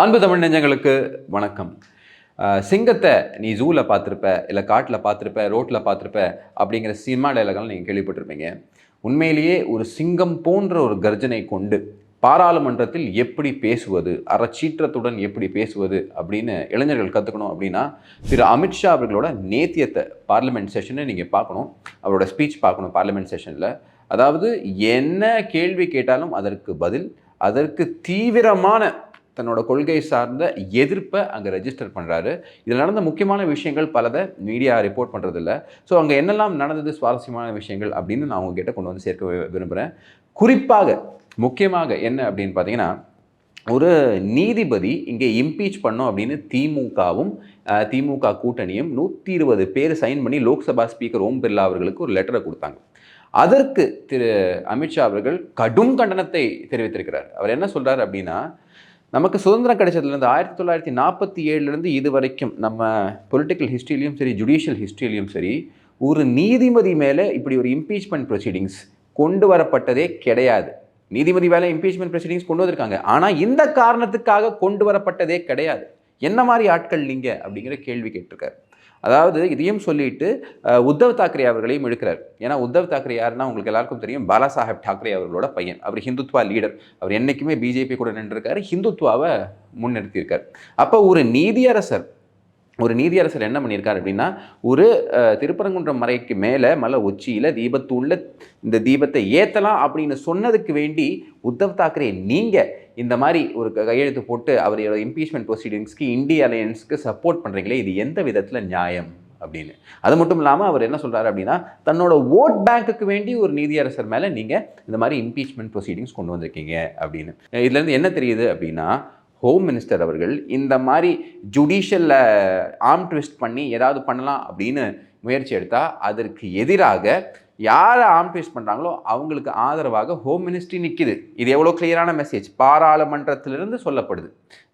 அன்பு தமிழ் நெஞ்சங்களுக்கு வணக்கம். சிங்கத்தை நீ ஜூவில் பார்த்துருப்ப, இல்லை காட்டில் பார்த்துருப்ப, ரோட்டில் பார்த்துருப்ப அப்படிங்கிற சினிமா டைலாக்லாம் நீங்கள் கேள்விப்பட்டிருப்பீங்க. உண்மையிலேயே ஒரு சிங்கம் போன்ற ஒரு கர்ஜனை கொண்டு பாராளுமன்றத்தில் எப்படி பேசுவது, அறச்சீற்றத்துடன் எப்படி பேசுவது அப்படின்னு இளைஞர்கள் கற்றுக்கணும் அப்படின்னா, திரு அமித்ஷா அவர்களோட நேத்தியத்தை பார்லிமெண்ட் செஷனை நீங்கள் பார்க்கணும். அவரோட ஸ்பீச் பார்க்கணும் பார்லிமெண்ட் செஷனில். அதாவது என்ன கேள்வி கேட்டாலும் அதற்கு பதில், அதற்கு தீவிரமான தன்னோட கொள்கை சார்ந்த எதிர்ப்பை அங்கே ரெஜிஸ்டர் பண்ணுறாரு. இதில் நடந்த முக்கியமான விஷயங்கள் பலதை மீடியா ரிப்போர்ட் பண்ணுறதில்ல. ஸோ அங்கே என்னெல்லாம் நடந்தது சுவாரஸ்யமான விஷயங்கள் அப்படின்னு நான் உங்ககிட்ட கொண்டு வந்து சேர்க்க விரும்புகிறேன். குறிப்பாக முக்கியமாக என்ன அப்படின்னு பார்த்தீங்கன்னா, ஒரு நீதிபதி இங்கே இம்பீச் பண்ணோம் அப்படின்னு திமுக கூட்டணியும் 120 பேர் சைன் பண்ணி லோக்சபா ஸ்பீக்கர் ஓம் பிர்லா அவர்களுக்கு ஒரு லெட்டரை கொடுத்தாங்க. அதற்கு திரு அமித்ஷா அவர்கள் கடும் கண்டனத்தை தெரிவித்திருக்கிறார். அவர் என்ன சொல்கிறார் அப்படின்னா, நமக்கு சுதந்திரம் கிடைச்சதுலேருந்து 1947 இது வரைக்கும் நம்ம பொலிட்டிக்கல் ஹிஸ்ட்ரியிலையும் சரி, ஜுடிஷியல் ஹிஸ்ட்ரியிலையும் சரி, ஒரு நீதிபதி மேலே இப்படி ஒரு இம்பீச்மெண்ட் ப்ரொசீடிங்ஸ் கொண்டு வரப்பட்டதே கிடையாது. நீதிபதி மேலே இம்பீச்மெண்ட் ப்ரொசீடிங்ஸ் கொண்டு வந்திருக்காங்க, ஆனால் இந்த காரணத்துக்காக கொண்டு வரப்பட்டதே கிடையாது. என்ன மாதிரி ஆட்கள் நீங்கள் அப்படிங்கிற கேள்வி கேட்டிருக்காரு. அதாவது இதையும் சொல்லிட்டு உத்தவ் தாக்கரே அவர்களையும் எடுக்கிறார். ஏன்னா உத்தவ் தாக்கரே யாருன்னா உங்களுக்கு எல்லாருக்கும் தெரியும், பாலா சாஹேப் டாக்கரே அவர்களோட பையன். அவர் ஹிந்துத்வா லீடர். அவர் என்றைக்குமே பிஜேபி கூட நின்றுருக்காரு, ஹிந்துத்வாவை முன்னிறுத்தியிருக்கார். அப்போ ஒரு நீதியரசர் என்ன பண்ணியிருக்காரு அப்படின்னா, ஒரு திருப்பரங்குன்றம் மலைக்கு மேலே மலை உச்சியில் தீபத்துள்ள இந்த தீபத்தை ஏற்றலாம் அப்படின்னு சொன்னதுக்கு வேண்டி உத்தவ் தாக்கரே நீங்கள் இந்த மாதிரி ஒரு கையெழுத்து போட்டு அவரோட இம்பீச்மெண்ட் ப்ரொசீடிங்ஸ்க்கு இந்திய அலையன்ஸ்க்கு சப்போர்ட் பண்ணுறீங்களே, இது எந்த விதத்தில் நியாயம் அப்படின்னு. அது மட்டும் இல்லாமல் அவர் என்ன சொல்கிறாரு அப்படின்னா, தன்னோட ஓட் பேங்க்குக்கு வேண்டி ஒரு நீதியரசர் மேலே நீங்கள் இந்த மாதிரி இம்பீச்மெண்ட் ப்ரொசீடிங்ஸ் கொண்டு வந்திருக்கீங்க அப்படின்னு. இதுலேருந்து என்ன தெரியுது அப்படின்னா, ஹோம் மினிஸ்டர் அவர்கள் இந்த மாதிரி ஜுடிஷியலில் ஆர்ம் ட்விஸ்ட் பண்ணி ஏதாவது பண்ணலாம் அப்படின்னு முயற்சி எடுத்தால் அதற்கு எதிராக யாரை ஆர்ம் ட்விஸ்ட் பண்ணுறாங்களோ அவங்களுக்கு ஆதரவாக ஹோம் மினிஸ்ட்ரி நிற்கிது. இது எவ்வளோ கிளியரான மெசேஜ் பாராளுமன்றத்திலிருந்து சொல்லப்படுது.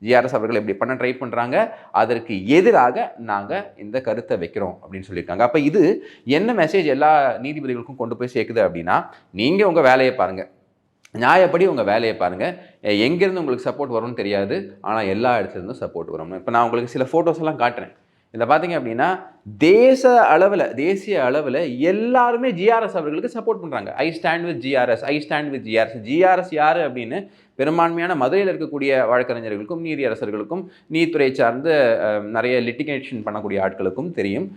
ஜிஆர்எஸ் அவர்கள் எப்படி பண்ண ட்ரை பண்ணுறாங்க, அதற்கு எதிராக நாங்கள் இந்த கருத்தை வைக்கிறோம் அப்படின்னு சொல்லியிருக்காங்க. அப்போ இது என்ன மெசேஜ் எல்லா நீதிபதிகளுக்கும் கொண்டு போய் சேர்க்குது அப்படின்னா, நீங்கள் உங்கள் வேலையை பாருங்கள், நியாயப்படி உங்கள் வேலையை பாருங்கள், எங்கேருந்து உங்களுக்கு சப்போர்ட் வரும்னு தெரியாது, ஆனால் எல்லா இடத்துலேருந்தும் சப்போர்ட் வரும். இப்போ நான் உங்களுக்கு சில ஃபோட்டோஸ் எல்லாம் காட்டுறேன். இதில் பார்த்தீங்க அப்படின்னா தேசிய அளவில் எல்லாருமே ஜிஆர்எஸ் அவர்களுக்கு சப்போர்ட் பண்ணுறாங்க. I stand with GRS. GRS யார் அப்படின்னு பெரும்பான்மையான மதுரையில் இருக்கக்கூடிய வழக்கறிஞர்களுக்கும் நீதியரசர்களுக்கும் நீதித்துறை சார்ந்து நிறைய லிட்டிகேஷன் பண்ணக்கூடிய ஆட்களுக்கும் தெரியும்,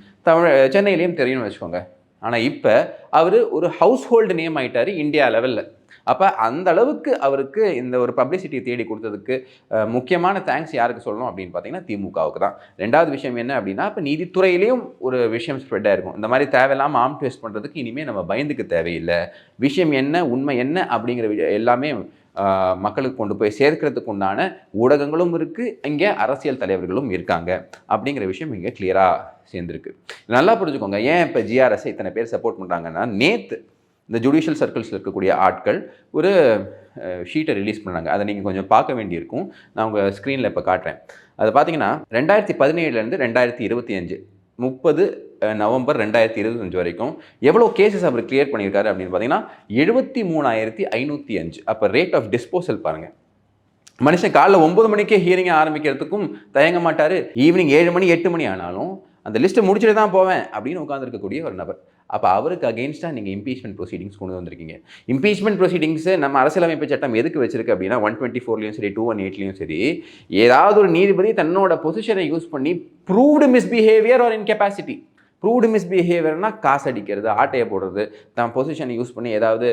சென்னையிலையும் தெரியும்னு வச்சுக்கோங்க. ஆனால் இப்போ அவர் ஒரு ஹவுஸ் ஹோல்டு நேம் ஆகிட்டார் இந்தியா லெவலில். அப்போ அந்த அளவுக்கு அவருக்கு இந்த ஒரு பப்ளிசிட்டியை தேடி கொடுத்ததுக்கு முக்கியமான தேங்க்ஸ் யாருக்கு சொல்லணும் அப்படின்னு பார்த்தீங்கன்னா திமுகவுக்கு தான். ரெண்டாவது விஷயம் என்ன அப்படின்னா, இப்போ நீதித்துறையிலையும் ஒரு விஷயம் ஸ்ப்ரெட் ஆகிருக்கும். இந்த மாதிரி தேவையில்லாமல் ஆர்ம் ட்விஸ்ட் பண்ணுறதுக்கு இனிமேல் நம்ம பயந்துக்க தேவையில்லை, விஷயம் என்ன உண்மை என்ன அப்படிங்கிற எல்லாமே மக்களுக்கு கொண்டு போய் சேர்க்கிறதுக்கு உண்டான ஊடகங்களும் இருக்குது, இங்கே அரசியல் தலைவர்களும் இருக்காங்க அப்படிங்கிற விஷயம் இங்கே கிளியராக சேர்ந்துருக்கு. நல்லா புரிஞ்சுக்கோங்க. ஏன் இப்போ ஜிஆர்எஸ் இத்தனை பேர் சப்போர்ட் பண்ணுறாங்கன்னா, நேற்று இந்த ஜுடிஷியல் சர்க்கிள்ஸில் இருக்கக்கூடிய ஆட்கள் ஒரு ஷீட்டை ரிலீஸ் பண்ணாங்க. அதை நீங்கள் கொஞ்சம் பார்க்க வேண்டியிருக்கும். நான் உங்கள் ஸ்க்ரீனில் இப்போ காட்டுறேன். அதை பார்த்தீங்கன்னா 2017 2025 30 நவம்பர் 2025 வரைக்கும் எவ்வளோ கேசஸ் அவர் கிளியர் பண்ணியிருக்காரு அப்படின்னு பார்த்தீங்கன்னா 73,505. அப்போ ரேட் ஆஃப் டிஸ்போசல் பாருங்கள். மனுஷன் காலைல 9 மணிக்கே ஹியரிங்கை ஆரம்பிக்கிறதுக்கும் தயங்க மாட்டார். ஈவினிங் 7 மணி 8 மணி ஆனாலும் அந்த லிஸ்ட்டை முடிச்சுட்டு தான் போவேன் அப்படின்னு உட்காந்துருக்கக்கூடிய ஒரு நபர். அப்போ அவருக்கு அகெயின்ஸ்டாக நீங்கள் இம்பீச்மெண்ட் ப்ரொசீடிங்ஸ் கொண்டு வந்திருக்கீங்க. இம்பீச்மெண்ட் ப்ரொசீடிங்ஸு நம்ம அரசியலமைப்பு சட்டம் எதுக்கு வச்சிருக்கு அப்படின்னா 124லையும் சரி 218லையும் சரி, ஏதாவது ஒரு நீதிபதி தன்னோட பொசிஷனை யூஸ் பண்ணி proved misbehaviour R incapacity, proved மிஸ்பிஹேவியர்னால் காசு அடிக்கிறது, ஆட்டையை போடுறது, தன் பொசிஷனை யூஸ் பண்ணி ஏதாவது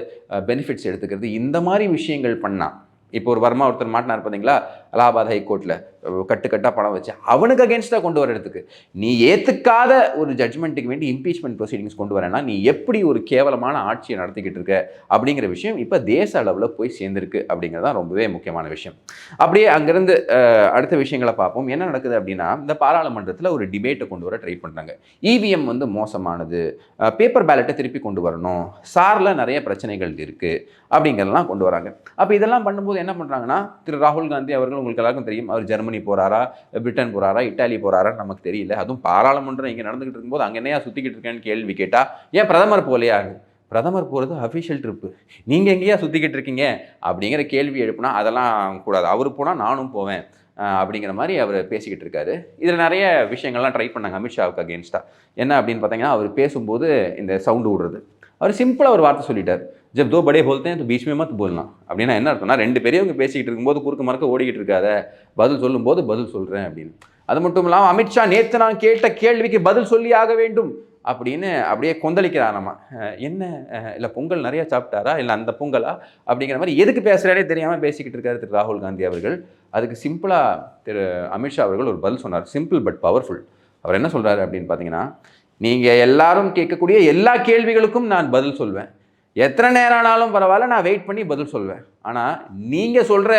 பெனிஃபிட்ஸ் எடுத்துக்கிறது, இந்த மாதிரி விஷயங்கள் பண்ணால், இப்போ ஒரு வர்மா ஒருத்தர் மாட்டினார் பார்த்தீங்களா அலகாபாத் ஹைகோர்ட்டில், கட்டுக்கட்டாக பணம் வச்சு அவனுக்கு அகேன்ஸ்டாக கொண்டு வரதுக்கு நீ ஏற்றுக்காத ஒரு ஜட்ஜ்மெண்ட்டுக்கு வேண்டி இம்பீச்மெண்ட் ப்ரொசீடிங்ஸ் கொண்டு வரேன்னா நீ எப்படி ஒரு கேவலமான ஆட்சியை நடத்திக்கிட்டு இருக்க அப்படிங்கிற விஷயம் இப்போ தேச அளவில் போய் சேர்ந்துருக்கு அப்படிங்கிறதான் ரொம்பவே முக்கியமான விஷயம். அப்படியே அங்கேருந்து அடுத்த விஷயங்களை பார்ப்போம். என்ன நடக்குது அப்படின்னா, இந்த பாராளுமன்றத்தில் ஒரு டிபேட்டை கொண்டு வர ட்ரை பண்ணுறாங்க. இவிஎம் மோசமானது, பேப்பர் பேலட்டை திருப்பி கொண்டு வரணும், சாரில் நிறைய பிரச்சனைகள் இருக்குது அப்படிங்கிறதெல்லாம் கொண்டு வராங்க. அப்போ இதெல்லாம் பண்ணும்போது என்ன பண்ணுறாங்கன்னா, திரு ராகுல் காந்தி அவர்கள் உங்களுக்கு எல்லாருக்கும் தெரியும், அவர் ஜெர்மனி போகிறாரா, பிரிட்டன் போகிறாரா, இட்டாலி போகிறாரான்னு நமக்கு தெரியல. அதுவும் பாராளுமன்றம் இங்கே நடந்துகிட்டு இருக்கும்போது அங்கே என்னையா சுற்றிக்கிட்டு இருக்கேன்னு கேள்வி கேட்டால், ஏன் பிரதமர் போகலையா, பிரதமர் போகிறது அஃபிஷியல் ட்ரிப்பு, நீங்கள் எங்கேயா சுற்றிக்கிட்டு இருக்கீங்க அப்படிங்கிற கேள்வி எழுப்புனா அதெல்லாம் கூடாது. அவர் போனால் நானும் போவேன், அப்படிங்கிற மாதிரி அவர் பேசிக்கிட்டு இருக்காரு. இதில் நிறைய விஷயங்கள்லாம் ட்ரை பண்ணாங்க அமித்ஷாவுக்கு அகேன்ஸ்டாக. என்ன அப்படின்னு பார்த்தீங்கன்னா, அவர் பேசும்போது இந்த சவுண்டு விடுறது. அவர் சிம்பிளாக ஒரு வார்த்தை சொல்லிட்டார், ஜப் தோ படே போல்தே तो बीच में मत बोलना. அப்படின்னா என்ன அர்த்தம்னா, 2 பெரியவங்க பேசிக்கிட்டு இருக்கும்போது குறுக்க மறுக்க ஓடிக்கிட்டு இருக்காத, பதில் சொல்லும்போது பதில் சொல்கிறேன் அப்படின்னு. அது மட்டும் இல்லாமல் அமித்ஷா நேற்று நான் கேட்ட கேள்விக்கு பதில் சொல்லி ஆக வேண்டும் அப்படின்னு அப்படியே கொந்தளிக்கிறாராமா. என்ன இல்லை பொங்கல் நிறையா சாப்பிட்டாரா, இல்லை அந்த பொங்கலா அப்படிங்கிற மாதிரி எதுக்கு பேசுகிறாரே தெரியாமல் பேசிக்கிட்டு இருக்காரு திரு ராகுல் காந்தி அவர்கள். அதுக்கு சிம்பிளாக திரு அமித்ஷா அவர்கள் ஒரு பதில் சொன்னார், சிம்பிள் பட் பவர்ஃபுல். அவர் என்ன சொல்கிறாரு அப்படின்னு பார்த்தீங்கன்னா, நீங்கள் எல்லாரும் கேட்கக்கூடிய எல்லா கேள்விகளுக்கும் நான் பதில் சொல்வேன், எத்தனை நேரம் ஆனாலும் பரவாயில்ல, நான் வெயிட் பண்ணி பதில் சொல்வேன். ஆனால் நீங்கள் சொல்கிற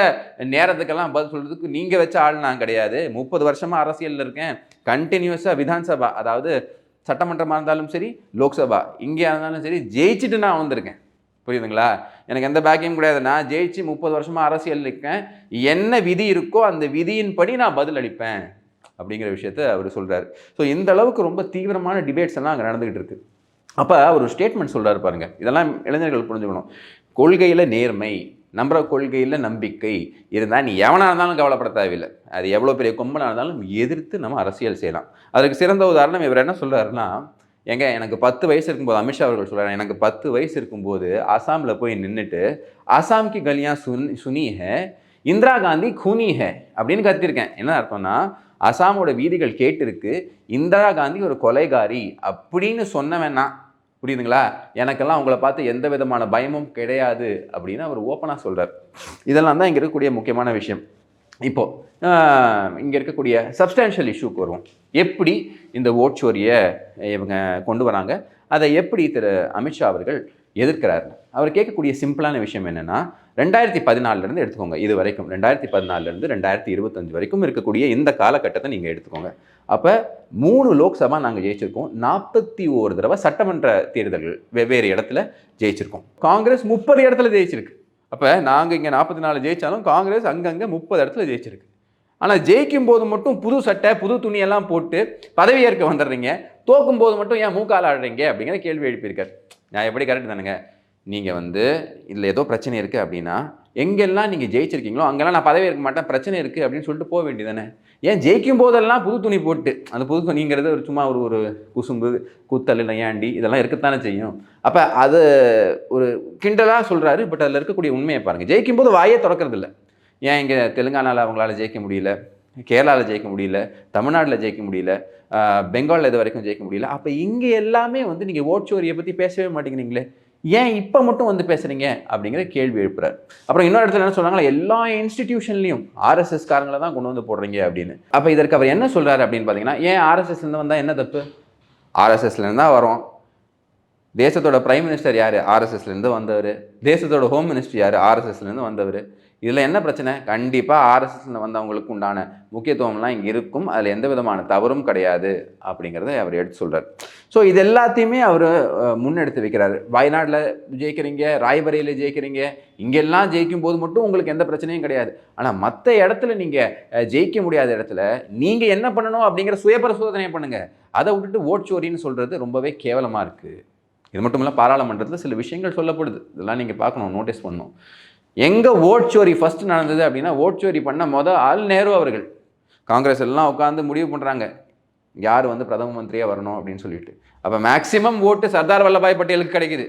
நேரத்துக்கெல்லாம் பதில் சொல்கிறதுக்கு நீங்கள் வச்ச ஆள் நான் கிடையாது. 30 வருஷமாக அரசியலில் இருக்கேன், கண்டினியூஸாக விதான்சபா, அதாவது சட்டமன்றமாக இருந்தாலும் சரி, லோக்சபா இங்கேயா இருந்தாலும் சரி, ஜெயிச்சுட்டு நான் வந்திருக்கேன். புரியுதுங்களா? எனக்கு எந்த பேக்கையும் கிடையாது. நான் ஜெயிச்சு 30 வருஷமாக அரசியல் இருக்கேன். என்ன விதி இருக்கோ அந்த விதியின்படி நான் பதில் அளிப்பேன் அப்படிங்கிற விஷயத்த அவர் சொல்கிறார். ஸோ இந்த அளவுக்கு ரொம்ப தீவிரமான டிபேட்ஸ் எல்லாம் அங்கே நடந்துகிட்டு இருக்கு. அப்போ ஒரு ஸ்டேட்மெண்ட் சொல்கிறாரு பாருங்க, இதெல்லாம் இளைஞர்கள் புரிஞ்சுக்கணும். கொள்கையில் நேர்மை, நம்புற கொள்கையில் நம்பிக்கை இருந்தால் நீ எவனாக இருந்தாலும் கவலைப்பட தேவையில்லை. அது எவ்வளோ பெரிய கொம்பனாக இருந்தாலும் எதிர்த்து நம்ம அரசியல் செய்யலாம். அதுக்கு சிறந்த உதாரணம் இவர் என்ன சொல்கிறாருன்னா, எனக்கு 10 வயசு இருக்கும்போது, அமித்ஷா அவர்கள் சொல்கிறார், எனக்கு 10 வயசு இருக்கும்போது அசாமில் போய் நின்றுட்டு அசாம்க்கு கலியா சுனி ஹே, இந்திரா காந்தி கூனி ஹே அப்படின்னு கத்திருக்கேன். என்ன அர்த்தம்னா, அசாமோட வீதிகள் கேட்டிருக்கு, இந்திரா காந்தி ஒரு கொலைகாரி அப்படின்னு சொன்னவன்னா. புரியுதுங்களா? எனக்கெல்லாம் உங்களை பார்த்து எந்த விதமான பயமும் கிடையாது அப்படின்னு அவர் ஓப்பனாக சொல்கிறார். இதெல்லாம் தான் இங்கே இருக்கக்கூடிய முக்கியமான விஷயம். இப்போது இங்கே இருக்கக்கூடிய சப்ஸ்டான்ஷியல் இஷ்யூக்கு வருவோம். எப்படி இந்த ஓட்சோரியை இவங்க கொண்டு வராங்க, அதை எப்படி திரு அமித்ஷா அவர்கள் எதிர்க்கிறார். அவர் கேட்கக்கூடிய சிம்பிளான விஷயம் என்னென்னா, 2014 எடுத்துக்கோங்க, இது வரைக்கும் 2014 2025 வரைக்கும் இருக்கக்கூடிய இந்த காலகட்டத்தை நீங்கள் எடுத்துக்கோங்க. அப்போ 3 லோக்சபா நாங்கள் ஜெயிச்சிருக்கோம், 41 தடவை சட்டமன்ற தேர்தல்கள் வெவ்வேறு இடத்துல ஜெயிச்சிருக்கோம். காங்கிரஸ் 30 இடத்துல ஜெயிச்சிருக்கு. அப்போ நாங்கள் இங்கே 44 ஜெயித்தாலும் காங்கிரஸ் அங்கங்கே 30 இடத்துல ஜெயிச்சிருக்கு. ஆனால் ஜெயிக்கும் போது மட்டும் புது சட்டை புது துணியெல்லாம் போட்டு பதவியேற்க வந்துடுறீங்க, தோக்கும் போது மட்டும் ஏன் மூக்கால் ஆடுறீங்க அப்படிங்கிற கேள்வி எழுப்பியிருக்கார். நான் எப்படி கரெக்ட் தானுங்க? நீங்கள் இதில் ஏதோ பிரச்சனை இருக்குது அப்படின்னா, எங்கெல்லாம் நீங்கள் ஜெயிச்சிருக்கீங்களோ அங்கெல்லாம் நான் பதவி இருக்க மாட்டேன், பிரச்சனை இருக்குது அப்படின்னு சொல்லிட்டு போக வேண்டியதானே. ஏன் ஜெயிக்கும் போதெல்லாம் புது துணி போட்டு, அந்த புது துணிங்கிறது ஒரு சும்மா ஒரு குசும்பு கூத்தல் ஏண்டி இதெல்லாம் இருக்கத்தானே செய்யும். அப்போ அது ஒரு கிண்டலாக சொல்கிறாரு. பட் அதில் இருக்கக்கூடிய உண்மையை பாருங்கள். ஜெயிக்கும் போது வாயே திறக்கிறது இல்லை. ஏன் இங்கே தெலுங்கானாவில் அவங்களால ஜெயிக்க முடியல, கேரளாவில் ஜெயிக்க முடியல, தமிழ்நாட்டில் ஜெயிக்க முடியல, பெங்காலில் இது வரைக்கும் ஜெயிக்க முடியல. அப்போ இங்கே எல்லாமே நீங்கள் ஓட்சோரியை பற்றி பேசவே மாட்டேங்கிறீங்களே, ஏன் இப்போ மட்டும் பேசுகிறீங்க அப்படிங்கிற கேள்வி எழுப்புறாரு. அப்புறம் இன்னொரு இடத்துல என்ன சொல்கிறாங்களா, எல்லா இன்ஸ்டிடியூஷன்லையும் ஆர்எஸ்எஸ் காரங்களை தான் கொண்டு போடுறீங்க அப்படின்னு. அப்போ இதற்கு அவர் என்ன சொல்கிறாரு அப்படின்னு பார்த்தீங்கன்னா, ஏன் ஆர்எஸ்எஸ்லேருந்து வந்தால் என்ன தப்பு? ஆர்எஸ்எஸ்லேருந்து தான் வரோம். தேசத்தோட பிரைம் மினிஸ்டர் யார்? ஆர்எஸ்எஸ்லேருந்து வந்தவர். தேசத்தோட ஹோம் மினிஸ்டர் யார்? ஆர்எஸ்எஸ்லேருந்து வந்தவர். இதில் என்ன பிரச்சனை? கண்டிப்பாக ஆர்எஸ்எஸ்ல வந்தவங்களுக்கு உண்டான முக்கியத்துவம்லாம் இங்கே இருக்கும், அதில் எந்த விதமான தவறும் கிடையாது அப்படிங்கிறத அவர் எடுத்து சொல்கிறார். ஸோ இது எல்லாத்தையுமே அவர் முன்னெடுத்து வைக்கிறாரு. வயநாட்டில் ஜெயிக்கிறீங்க, ராய்பரேலியில் ஜெயிக்கிறீங்க, இங்கெல்லாம் ஜெயிக்கும் போது மட்டும் உங்களுக்கு எந்த பிரச்சனையும் கிடையாது. ஆனால் மற்ற இடத்துல நீங்கள் ஜெயிக்க முடியாத இடத்துல நீங்கள் என்ன பண்ணணும் அப்படிங்கிற சுயபரிசோதனை பண்ணுங்கள். அதை விட்டுட்டு ஓட்சோரின்னு சொல்கிறது ரொம்பவே கேவலமாக இருக்குது. இது மட்டும் இல்லை, பாராளுமன்றத்தில் சில விஷயங்கள் சொல்லப்படுது, இதெல்லாம் நீங்கள் பார்க்கணும், நோட்டீஸ் பண்ணணும். எங்கே ஓட்சோரி ஃபஸ்ட்டு நடந்தது அப்படின்னா, ஓட்சோரி பண்ண ஆள் நேரு அவர்கள். காங்கிரஸ் எல்லாம் உட்காந்து முடிவு பண்ணுறாங்க யார் பிரதம மந்திரியாக வரணும் அப்படின்னு சொல்லிட்டு. அப்போ மேக்சிமம் ஓட்டு சர்தார் வல்லபாய் பட்டேலுக்கு கிடைக்குது.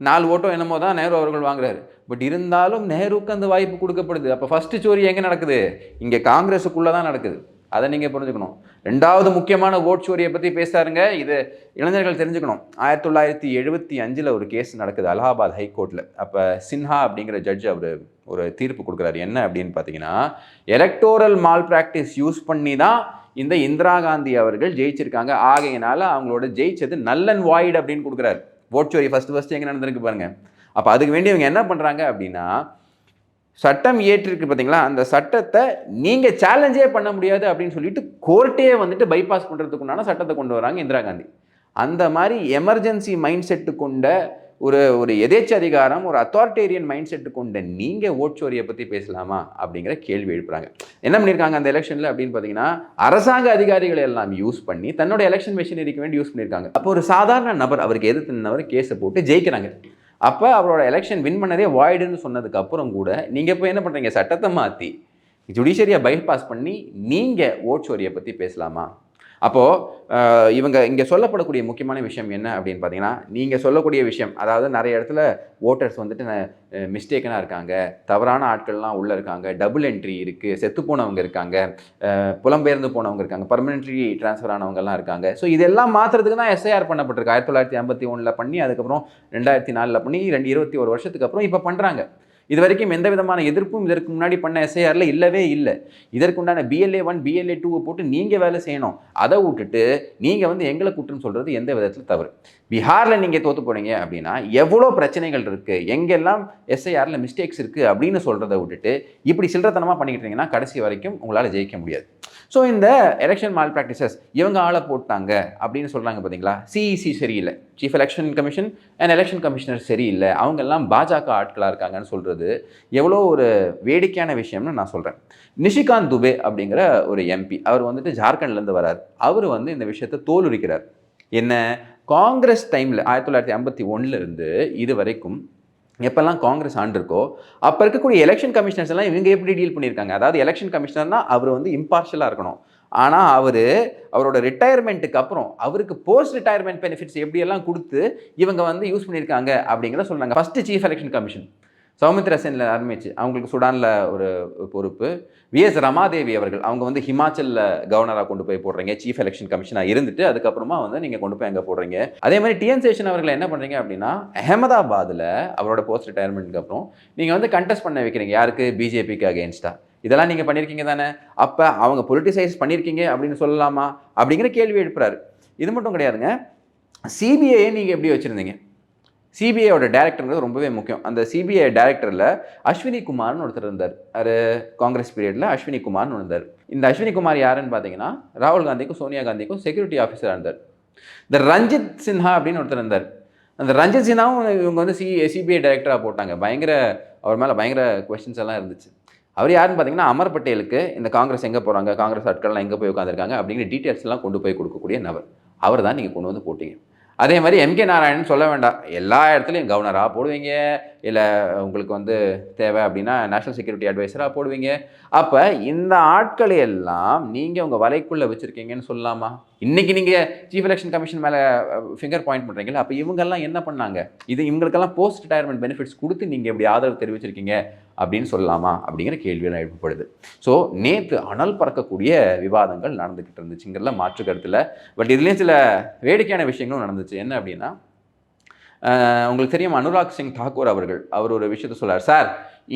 4 ஓட்டும் என்னமோ தான் நேரு அவர்கள் வாங்குறாரு. பட் இருந்தாலும் நேருக்கு அந்த வாய்ப்பு கொடுக்கப்படுது. அப்போ ஃபஸ்ட்டு சோரி எங்கே நடக்குது? இங்கே காங்கிரஸுக்குள்ளே தான் நடக்குது. அதை நீங்கள் புரிஞ்சுக்கணும். 2வது முக்கியமான ஓட்சோரியை பற்றி பேசுகிறாருங்க. இது இளைஞர்கள் தெரிஞ்சுக்கணும். 1975 ஒரு கேஸ் நடக்குது அலகாபாத் ஹைகோர்ட்டில். அப்போ சின்ஹா அப்படிங்கிற ஜட்ஜ் அவர் ஒரு தீர்ப்பு கொடுக்குறாரு. என்ன அப்படின்னு பார்த்தீங்கன்னா, எலக்டோரல் மால் ப்ராக்டிஸ் யூஸ் பண்ணி தான் இந்த இந்திரா காந்தி அவர்கள் ஜெயிச்சிருக்காங்க, ஆகையினால அவங்களோட ஜெயிச்சது நல் அண்ட் வாய்டு அப்படின்னு கொடுக்குறாரு. ஓட்சோரி ஃபஸ்ட்டு எங்கே நடந்திருக்கு பாருங்கள். அப்போ அதுக்கு வேண்டி இவங்க என்ன பண்ணுறாங்க அப்படின்னா, சட்டம் இயற்றிருக்கு பார்த்தீங்களா, அந்த சட்டத்தை நீங்கள் சேலஞ்சே பண்ண முடியாது அப்படின்னு சொல்லிட்டு கோர்ட்டே பைபாஸ் பண்ணுறதுக்குண்டான சட்டத்தை கொண்டு வராங்க இந்திரா காந்தி. அந்த மாதிரி எமர்ஜென்சி மைண்ட் செட்டு கொண்ட ஒரு எதேச்ச அதிகாரம், ஒரு அத்தாரிட்டேரியன் மைண்ட் செட்டு கொண்ட நீங்கள் ஓட்சோரியை பற்றி பேசலாமா அப்படிங்கிற கேள்வி எழுப்புறாங்க. என்ன பண்ணியிருக்காங்க அந்த எலெக்ஷனில் அப்படின்னு பார்த்தீங்கன்னா, அரசாங்க அதிகாரிகளை எல்லாம் யூஸ் பண்ணி தன்னோட எலெக்ஷன் மெஷினரிக்கு வேண்டி யூஸ் பண்ணியிருக்காங்க. அப்போ ஒரு சாதாரண நபர், அவருக்கு எதிர்த்து நின்றவர் கேஸை போட்டு ஜெயிக்கிறாங்க. அப்போ அவரோட எலெக்ஷன் வின் பண்ணதே வாய்டுன்னு சொன்னதுக்கு அப்புறம் கூட நீங்கள் இப்போ என்ன பண்ணுறீங்க, சட்டத்தை மாற்றி ஜுடிஷியரியை பைபாஸ் பண்ணி நீங்கள் ஓட் சோரியை பற்றி பேசலாமா? அப்போது இவங்க இங்கே சொல்லப்படக்கூடிய முக்கியமான விஷயம் என்ன அப்படின்னு பார்த்தீங்கன்னா, நீங்கள் சொல்லக்கூடிய விஷயம், அதாவது நிறைய இடத்துல ஓட்டர்ஸ் வந்துட்டு மிஸ்டேக்கனாக இருக்காங்க, தவறான ஆட்கள்லாம் உள்ளே இருக்காங்க, டபுள் என்ட்ரி இருக்குது, செத்து போனவங்க இருக்காங்க, புலம்பெயர்ந்து போனவங்க இருக்காங்க, பர்மனெண்ட்லி ட்ரான்ஸ்ஃபர் ஆனவங்கலாம் இருக்காங்க. ஸோ இதெல்லாம் மாற்றுறதுக்கு தான் எஸ்ஐஆர் பண்ணப்பட்டிருக்கு. 1951 பண்ணி, அதுக்கப்புறம் 2004 பண்ணி, 21 வருஷத்துக்கு அப்புறம் இப்போ பண்ணுறாங்க. இது வரைக்கும் எந்த விதமான எதிர்ப்பும் இதற்கு முன்னாடி பண்ண எஸ்ஐஆரில் இல்லவே இல்லை. இதற்கு உண்டான BLA 1 BLA 2 போட்டு நீங்கள் வேலை செய்யணும். அதை விட்டுட்டு நீங்கள் வந்து எங்களை குற்றம் சொல்கிறது எந்த விதத்தில் தவறு. பீகாரில் நீங்கள் தோற்று போனீங்க அப்படின்னா எவ்வளோ பிரச்சனைகள் இருக்குது, எங்கெல்லாம் எஸ்ஐஆரில் மிஸ்டேக்ஸ் இருக்குது அப்படின்னு சொல்கிறத விட்டுட்டு இப்படி சில்லறத்தனமாக பண்ணிக்கிட்டீங்கன்னா கடைசி வரைக்கும் உங்களால் ஜெயிக்க முடியாது. ஸோ இந்த எலெக்ஷன் மால் ப்ராக்டிசஸ் இவங்க ஆளை போட்டாங்க அப்படின்னு சொல்கிறாங்க பார்த்தீங்களா, சிஇசி சரியில்லை, chief election commission and election commissioner சரியில்லை, அவங்கெல்லாம் பாஜக ஆட்களாக இருக்காங்கன்னு சொல்கிறது எவ்வளோ ஒரு வேடிக்கையான விஷயம்னு நான் சொல்கிறேன். நிஷிகாந்த் துபே அப்படிங்கிற ஒரு எம்பி, அவர் வந்துட்டு ஜார்க்கண்ட்லேருந்து வரார். அவர் வந்து இந்த விஷயத்தை தோலுரிக்கிறார். என்ன, காங்கிரஸ் டைமில் 1951 இது வரைக்கும் எப்பெல்லாம் காங்கிரஸ் ஆண்டிருக்கோ அப்போ இருக்கக்கூடிய எலெக்ஷன் கமிஷனர்ஸ் எல்லாம் இவங்க எப்படி டீல் பண்ணியிருக்காங்க. அதாவது எலெக்ஷன் கமிஷனர்னா அவர் வந்து இம்பார்ஷியலாக இருக்கணும். ஆனால் அவரோட ரிட்டையர்மெண்ட்டுக்கு அப்புறம் அவருக்கு போஸ்ட் ரிட்டையர்மெண்ட் பெனிஃபிட்ஸ் எப்படியெல்லாம் கொடுத்து இவங்க வந்து யூஸ் பண்ணியிருக்காங்க அப்படிங்கிறத சொல்கிறாங்க. First chief election commission Soumitra சென்ல ஆரம்பிச்சு, அவங்களுக்கு சுடானில் ஒரு பொறுப்பு. விஎஸ் ரமாதேவி அவர்கள், அவங்க வந்து ஹிமாச்சலில் கவர்னராக கொண்டு போய் போடுறீங்க, சீஃப் எலெக்ஷன் கமிஷனாக இருந்துட்டு அதுக்கப்புறமா வந்து நீங்கள் கொண்டு போய் அங்கே போடுறீங்க. அதே மாதிரி டிஎன் சேஷன் அவர்களை என்ன பண்ணுறீங்க அப்படின்னா, அஹமதாபாத்தில் அவரோட போஸ்ட் ரிட்டையர்மெண்ட்டுக்கு அப்புறம் நீங்கள் வந்து கண்டெஸ்ட் பண்ண வைக்கிறீங்க. யாருக்கு? பிஜேபிக்கு அகேன்ஸ்டா. இதெல்லாம் நீங்கள் பண்ணியிருக்கீங்க தானே, அப்போ அவங்க பொலிட்டிசைஸ் பண்ணியிருக்கீங்க அப்படின்னு சொல்லலாமா அப்படிங்கிற கேள்வி எழுப்புறாரு. இது மட்டும் கிடையாதுங்க, சிபிஐயை நீங்கள் எப்படி வச்சுருந்தீங்க? சிபிஐயோட டேரக்டருங்கிறது ரொம்பவே முக்கியம். அந்த சிபிஐ டேரக்டரில் அஸ்வினி குமார்னு ஒருத்தர் இருந்தார். அது காங்கிரஸ் பீரியடில் அஸ்வினி குமார்னு இருந்தார். இந்த அஸ்வினி குமார் யாருன்னு பார்த்தீங்கன்னா, ராகுல் காந்திக்கும் சோனியா காந்திக்கும் செக்யூரிட்டி ஆஃபீஸராக இருந்தார். இந்த ரஞ்சித் சின்ஹா அப்படின்னு ஒருத்தர் இருந்தார். அந்த ரஞ்சித் சின்ஹாவும் இவங்க வந்து சிபிஐ டைரக்டராக போட்டாங்க. அவர் மேலே பயங்கர கொஸ்டின்ஸ் எல்லாம் இருந்துச்சு. அவர் யாருன்னு பார்த்தீங்கன்னா, அமர் பட்டேலுக்கு இந்த காங்கிரஸ் எங்கே போகிறாங்க, காங்கிரஸ் ஆட்கள்லாம் எங்கே போய் உட்காந்துருக்காங்க அப்படிங்கிற டீட்டெயில்ஸ் எல்லாம் கொண்டு போய் கொடுக்கக்கூடிய நபர். அவர் தான் நீங்கள் கொண்டு வந்து போட்டீங்க. அதே மாதிரி எம்கே நாராயணன் சொல்ல வேண்டாம், எல்லா இடத்துலையும் கவர்னராக போடுவீங்க, இல்லை உங்களுக்கு வந்து தேவை அப்படின்னா நேஷனல் செக்யூரிட்டி அட்வைசராக போடுவீங்க. அப்போ இந்த ஆட்களை எல்லாம் நீங்கள் உங்கள் வலைக்குள்ளே வச்சுருக்கீங்கன்னு சொல்லலாமா? இன்றைக்கி நீங்கள் சீஃப் எலெக்ஷன் கமிஷன் மேலே ஃபிங்கர் பாயிண்ட் பண்ணுறீங்களா? அப்போ இவங்கெல்லாம் என்ன பண்ணாங்க? இவங்களுக்கெல்லாம் போஸ்ட் ரிட்டையர்மெண்ட் பெனிஃபிட்ஸ் கொடுத்து நீங்கள் எப்படி ஆதரவு தெரிவிச்சிருக்கீங்க அப்படின்னு சொல்லலாமா அப்படிங்கிற கேள்வியெல்லாம் எழுப்பப்படுது. ஸோ நேற்று அனல் பறக்கக்கூடிய விவாதங்கள் நடந்துக்கிட்டு இருந்துச்சுங்கிறதுல மாற்று கருத்தில். பட் இதுலேயும் சில வேடிக்கையான விஷயங்களும் நடந்துச்சு. என்ன அப்படின்னா, உங்களுக்கு தெரியும், அனுராக் சிங் தாக்கூர் அவர் ஒரு விஷயத்த சொல்லார். சார்,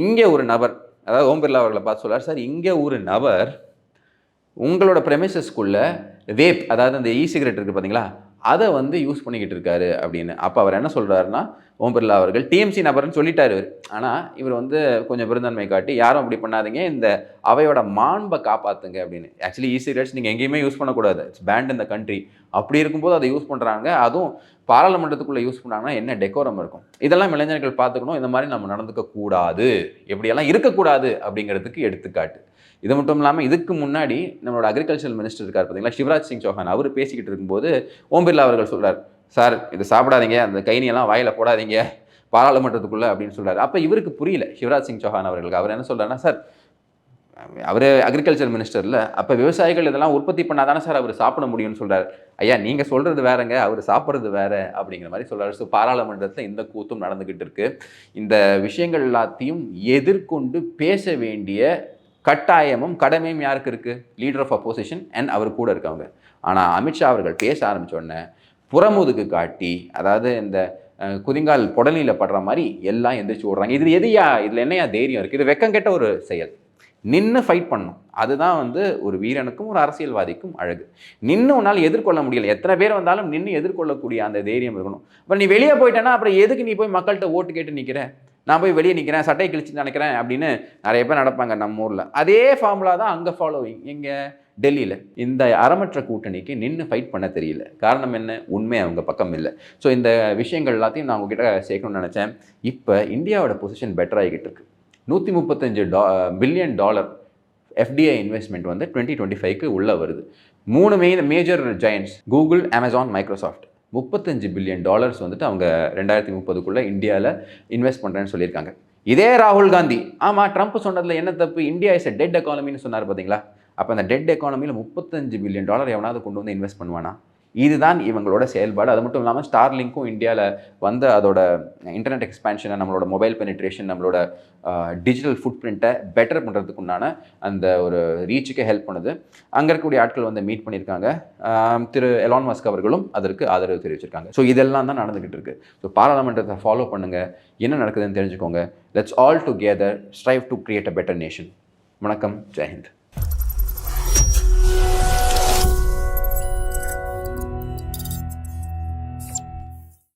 இங்கே ஒரு நபர், அதாவது ஓம் பிர்லா அவர்களை பார்த்து சொல்லார், சார் இங்கே ஒரு நபர் உங்களோட ப்ரெமிசஸ்க்குள்ளே வேப், அதாவது அந்த சிகரெட் இருக்குது பார்த்தீங்களா, அதை வந்து யூஸ் பண்ணிக்கிட்டு இருக்காரு அப்படின்னு. அப்போ அவர் என்ன சொல்கிறாருன்னா, ஓம் பிர்லா அவர்கள் டிஎம்சி நபர்னு சொல்லிட்டாரு. ஆனால் இவர் வந்து கொஞ்சம் பெருந்தன்மை காட்டி, யாரும் அப்படி பண்ணாதீங்க, இந்த அவையோட மாண்பை காப்பாற்றுங்க அப்படின்னு. ஆக்சுவலி சிகரெட்ஸ் நீங்கள் எங்கேயுமே யூஸ் பண்ணக்கூடாது, இட்ஸ் பேண்ட் இந்த கண்ட்ரி. அப்படி இருக்கும்போது அதை யூஸ் பண்ணுறாங்க, அதுவும் பாராளுமன்றத்துக்குள்ளே யூஸ் பண்ணாங்கன்னா என்ன டெக்கோரம் இருக்கும். இதெல்லாம் இளைஞர்கள் பார்த்துக்கணும், இந்த மாதிரி நம்ம நடந்துக்கக்கூடாது, எப்படியெல்லாம் இருக்கக்கூடாது அப்படிங்கிறதுக்கு எடுத்துக்காட்டு. இது மட்டும் இல்லாமல் இதுக்கு முன்னாடி நம்மளோட அக்ரிகல்ச்சர் மினிஸ்டர் இருக்கார் பார்த்தீங்களா, சிவராஜ் சிங் சௌஹான், அவர் பேசிக்கிட்டு இருக்கும்போது ஓம் பிர்லா அவர்கள் சொல்கிறார், சார் இதை சாப்பிடாதீங்க, அந்த கைனியெல்லாம் வாயில் போடாதீங்க பாராளுமன்றத்துக்குள்ளே அப்படின்னு சொல்கிறார். அப்போ இவருக்கு புரியல சிவராஜ் சிங் சௌஹான் அவர்களுக்கு. அவர் என்ன சொல்கிறாருன்னா, சார் அவர் அக்ரிகல்ச்சர் மினிஸ்டரில், அப்போ விவசாயிகள் இதெல்லாம் உற்பத்தி பண்ணாதானே சார் அவர் சாப்பிட முடியும்னு சொல்கிறார். ஐயா, நீங்கள் சொல்கிறது வேறங்க, அவர் சாப்பிட்றது வேற அப்படிங்கிற மாதிரி சொல்கிறார். ஸோ பாராளுமன்றத்தில் இந்த கூத்தும் நடந்துக்கிட்டு இருக்கு. இந்த விஷயங்கள் எல்லாத்தையும் எதிர்கொண்டு பேச வேண்டிய கட்டாயமும் கடமையும் யாருக்கு இருக்குது? லீடர் ஆஃப் அப்போசிஷன் அண்ட் அவர் கூட இருக்கவங்க. ஆனால் அமித்ஷா அவர்கள் பேச ஆரம்பித்த உடனே புறமுதுக்கு காட்டி, அதாவது இந்த குதிங்கால் புடலியில் படுற மாதிரி எல்லாம் எந்திரிச்சு ஓடுறாங்க. இது எதையா, இதில் என்னையா தைரியம் இருக்குது? இது வெக்கம் கெட்ட ஒரு செயல். நின்று ஃபைட் பண்ணணும், அதுதான் வந்து ஒரு வீரனுக்கும் ஒரு அரசியல்வாதிக்கும் அழகு. நின்று உன்னால் எதிர்கொள்ள முடியல, எத்தனை பேர் வந்தாலும் நின்று எதிர்கொள்ளக்கூடிய அந்த தைரியம் இருக்கணும். அப்புறம் நீ வெளியே போயிட்டேன்னா அப்புறம் எதுக்கு நீ போய் மக்கள்கிட்ட ஓட்டு கேட்டு நிற்கிற? நான் போய் வெளியே நிற்கிறேன், சட்டையை கிழிச்சு நினைக்கிறேன் அப்படின்னு நிறைய பேர் நடப்பாங்க நம்ம ஊரில். அதே ஃபார்முலா தான் அங்கே ஃபாலோவிங் எங்கே டெல்லியில். இந்த அறமற்ற கூட்டணிக்கு நின்று ஃபைட் பண்ண தெரியல. காரணம் என்ன? உண்மை அவங்க பக்கம் இல்லை. ஸோ இந்த விஷயங்கள் எல்லாத்தையும் நான் உங்ககிட்ட சேர்க்கணும்னு நினச்சேன். இப்போ இந்தியாவோட பொசிஷன் பெட்டர் ஆகிக்கிட்டு இருக்கு. $135 பில்லியன் FDI இன்வெஸ்ட்மெண்ட் வந்து 2025க்கு உள்ளே வருது. 3 major giants, Google, Amazon, Microsoft, $35 billion வந்துட்டு அவங்க 2030க்குள்ளே இந்தியாவில் இன்வெஸ்ட் பண்ணுறேன்னு சொல்லியிருக்காங்க. இதே ராகுல் காந்தி, ஆமாம் ட்ரம்ப் சொன்னதில் என்ன தப்பு, இந்தியா இஸ் எ டெட் எக்கானமின்னு சொன்னார் பார்த்தீங்களா? அப்போ அந்த டெட் எக்கானமியில் $35 பில்லியன் எவனாவது கொண்டு வந்து இன்வெஸ்ட் பண்ணுவானா? இதுதான் இவங்களோட செயல்பாடு. அது மட்டும் இல்லாமல் ஸ்டார்லிங்க்கும் இந்தியாவில் வந்து அதோட இன்டர்நெட் எக்ஸ்பேன்ஷனை, நம்மளோட மொபைல் பெனிட்ரேஷன், நம்மளோட டிஜிட்டல் ஃபுட் பிரிண்ட்டை பெட்டர் பண்ணுறதுக்கு உண்டான அந்த ஒரு ரீச்சுக்கே ஹெல்ப் பண்ணுது. அங்கே இருக்கக்கூடிய ஆட்கள் வந்து மீட் பண்ணியிருக்காங்க. திரு எலான் மஸ்க் அவர்களும் அதற்கு ஆதரவு தெரிவிச்சிருக்காங்க. ஸோ இதெல்லாம் தான் நடந்துக்கிட்டு இருக்கு. ஸோ பாராளுமன்றத்தை ஃபாலோ பண்ணுங்கள், என்ன நடக்குதுன்னு தெரிஞ்சுக்கோங்க. Let's all together strive to create a better nation. வணக்கம், ஜெய்ஹிந்த்.